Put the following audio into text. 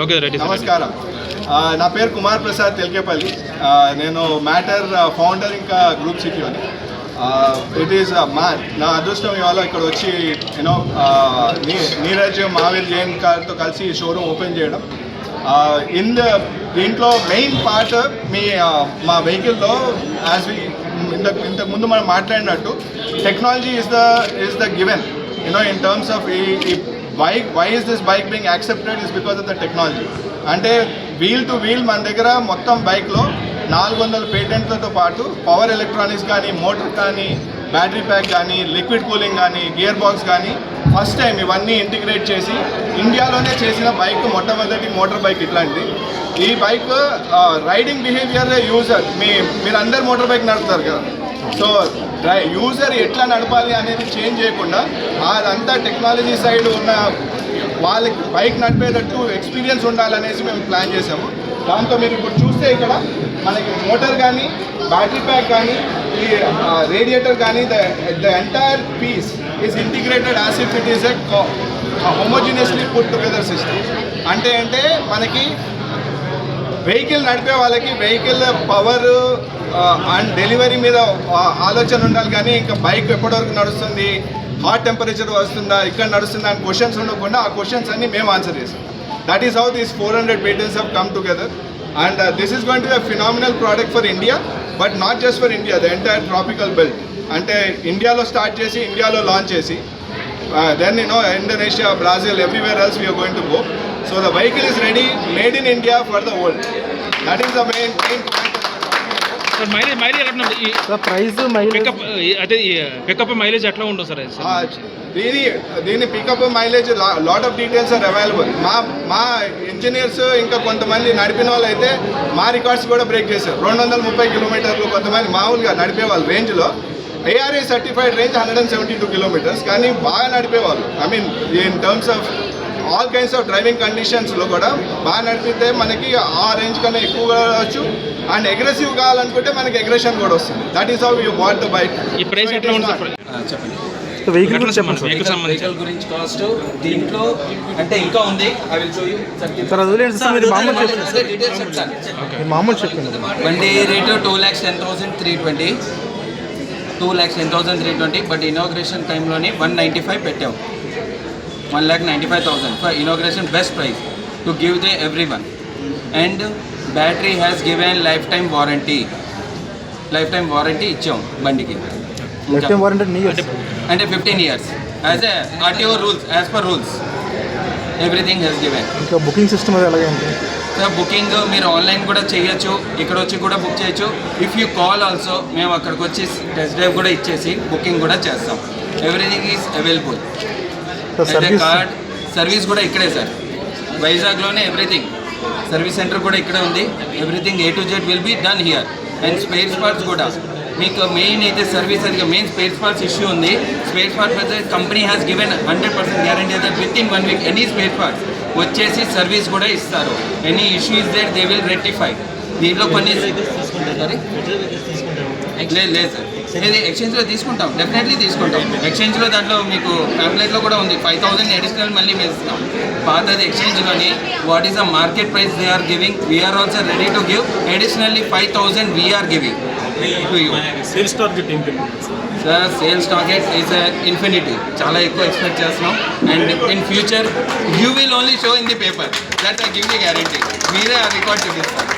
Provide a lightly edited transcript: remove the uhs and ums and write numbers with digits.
Okay Reddy sir. నమస్కారం. నా పేరు కుమార్ ప్రసాద్ తెల్కేపల్లి. నేను మ్యాటర్ ఫౌండర్ ఇంకా గ్రూప్ సిటీఓని. ఇట్ ఈస్ నా అదృష్టం ఇవాళ ఇక్కడ వచ్చి యూనో నీరజ్ మావిల్ జైన్ గారితో కలిసి షోరూమ్ ఓపెన్ చేయడం. దీంట్లో మెయిన్ పార్ట్ మా వెహికల్లో యాజ్ వి ఇంతకు ముందు మనం మాట్లాడినట్టు technology is the given, in terms of ఈ bike. Why is this bike being accepted is because of the technology. అంటే వీల్ టు వీల్ మన దగ్గర మొత్తం బైక్లో 400 పేటెంట్లతో పాటు పవర్ ఎలక్ట్రానిక్స్ కానీ, మోటార్ కానీ, బ్యాటరీ ప్యాక్ కానీ, లిక్విడ్ కూలింగ్ కానీ, గియర్ బాక్స్ కానీ ఫస్ట్ టైం ఇవన్నీ ఇంటిగ్రేట్ చేసి ఇండియాలోనే చేసిన బైక్, మొట్టమొదటి మోటార్ బైక్ ఇట్లాంటిది. ఈ బైక్ రైడింగ్ బిహేవియర్ యూజర్ మీరు అందరు మోటార్ బైక్ నడుపుతారు కదా, సో యూజర్ ఎట్లా నడపాలి అనేది చేంజ్ చేయకుండా అదంతా టెక్నాలజీ సైడ్ ఉన్న వాళ్ళకి బైక్ నడిపేటట్టు ఎక్స్పీరియన్స్ ఉండాలనేసి మేము ప్లాన్ చేసాము. దాంతో మీరు ఇప్పుడు చూస్తే ఇక్కడ మనకి మోటార్ కానీ, బ్యాటరీ ప్యాక్ కానీ, ఈ రేడియేటర్ కానీ, the entire piece is integrated as if it is a homogeneously put together system. అంటే మనకి వెహికల్ నడిపే వాళ్ళకి వెహికల్ పవర్ అండ్ డెలివరీ మీద ఆలోచన ఉండాలి, కానీ ఇంకా బైక్ ఎప్పటివరకు నడుస్తుంది, హాట్ టెంపరేచర్ వస్తుందా, ఇక్కడ నడుస్తుందా అని క్వశ్చన్స్ ఉండకుండా ఆ క్వశ్చన్స్ అన్ని మేము ఆన్సర్ చేస్తాం. That is how these 400 patents have come together, and this is going to be a phenomenal product for India, but not just for India, the entire tropical belt. అంటే ఇండియాలో start చేసి ఇండియాలో launch చేసి then Indonesia, Brazil, everywhere else we are going to go. So the vehicle is ready, made in India for the world. That is the main point. Sir mileage ఎట్లా ఉంటుంది? Sir price pickup అదే pickup mileage ఎట్లా ఉంటుంది sir? దీని pickup mileage lot of details are available. మా engineers ఇంకా కొంతమంది నడిపిన వాళ్ళు అయితే మా రికార్డ్స్ కూడా బ్రేక్ చేశారు. 230 కిలోమీటర్లు కొంతమంది మామూలుగా నడిపే వాళ్ళు రేంజ్లో, ARA సర్టిఫైడ్ రేంజ్ 172 kilometers, కానీ బాగా నడిపేవాళ్ళు. I mean in terms of all kinds of driving కండిషన్స్లో కూడా బాగా నడిపితే మనకి ఆ రేంజ్ కన్నా ఎక్కువగా రావచ్చు, అండ్ అగ్రెసివ్ కావాలనుకుంటే మనకి అగ్రెషన్ కూడా వస్తుంది. That is how you bought the bike. ఈ ప్రైస్ ఎట్లా ఉంటుంది? చెప్పండి వెహికల్ గురించి చెప్పండి సార్. వెహికల్ గురించి కాస్ట్ దీంట్లో అంటే ఇంకా ఉంది. I will show you sir అది వదిలేండి సార్, మీరు మామూలు చెప్పండి. డీటెయిల్స్ చెప్తాను. మీరు మామూలు చెప్పండి. బండి రేటు 2,10,320, 2,10,320. బట్ ఇనాగ్రేషన్ టైంలోని 195 పెట్టాము. 1,95,000 for inauguration, best price to give they every one. And battery has given life time warranty ఇచ్చాం బండికి. లైఫ్ టైం వారంటీ అంటే 15 years as a RTO rules, as per rules everything has given. ఇంకా booking system అది ఎలాగే ఉంటుంది sir? Booking మీరు online కూడా చేయొచ్చు, ఇక్కడ వచ్చి కూడా బుక్ చేయొచ్చు. ఇఫ్ యూ కాల్ ఆల్సో మేము అక్కడికి వచ్చి టెస్ట్ డ్రైవ్ కూడా ఇచ్చేసి బుకింగ్ కూడా చేస్తాం. Everything is available. Card service కూడా ఇక్కడే సార్, వైజాగ్లోనే. ఎవ్రీథింగ్ సర్వీస్ సెంటర్ కూడా ఇక్కడే ఉంది. Everything A to Z will be done here. And spare parts కూడా మీకు మెయిన్ అయితే సర్వీస్ అది మెయిన్ స్పేర్ పార్ట్స్ ఇష్యూ ఉంది. స్పేర్ పార్ట్స్ అయితే company has given 100% guarantee that within 1 week any spare parts వచ్చేసి సర్వీస్ కూడా ఇస్తారు. Any issue is there they will rectify. దీంట్లో కొన్ని లేదు సార్, ఇది ఎక్స్చేంజ్లో తీసుకుంటాం, డెఫినెట్లీ తీసుకుంటాం. ఎక్స్చేంజ్లో దాంట్లో మీకు ప్యాంప్లెట్లో కూడా ఉంది 5,000 అడిషనల్ మళ్ళీ మేము ఇస్తాం. పాతది ఎక్స్చేంజ్లోని what is the market price they are giving, we are also ready to give additionally 5,000 we are giving to you. Sales target ఏంటి sir? Sales target is infinity, చాలా ఎక్కువ ఎక్స్పెక్ట్ చేస్తున్నాం. And in future you will only show in the paper, that I give the guarantee. మీరే ఆ record చూపిస్తారు.